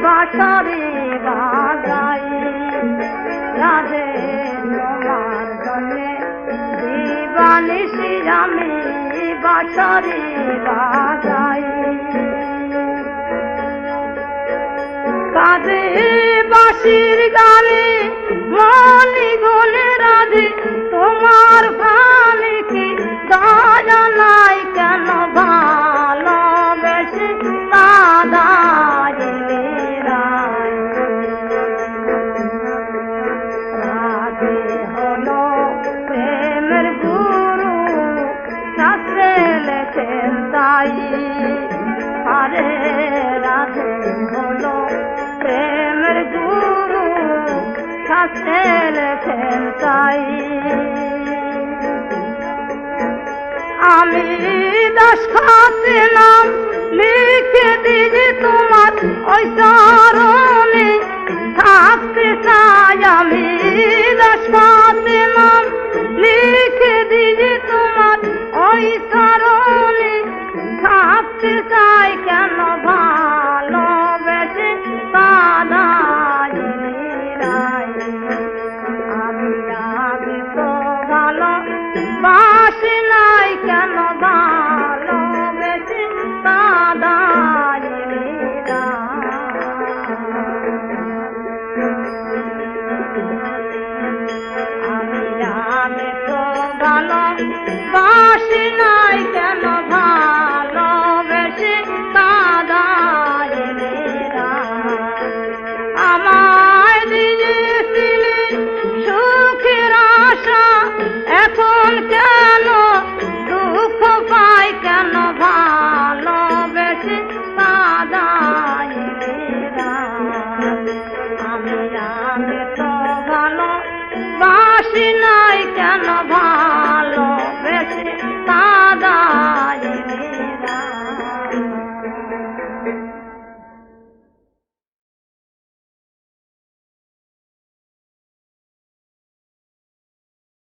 বাঁশরি বাজাই রাধে তোমার জন্যে দিবানিশি আমি বাঁশরি বাজাই কাঁদে বাঁশির গানে মনি গলে রাধে তোমার প্রাণে কি দয়া নাই কেন ভালোবেসে কাঁদাইলে রাধে হলো প্রেমের গুরু শাস্ত্রে লেখেন তাই আরে রাধে হলো প্রেমের গুরু শাস্ত্রে লেখেন তাই আমি দশখাতে নাম লিখে দিয়েছি তোমার ওই চরণে থাকতে চাই আমি দশখাতে নাম লিখে দিয়েছি তোমার ওই চরণে থাকতে চাই কেন ভালোবেসে কাঁদাইলি আমি আগে তো ভালো বাসি নাই কেন ভালোবেসে কাঁদা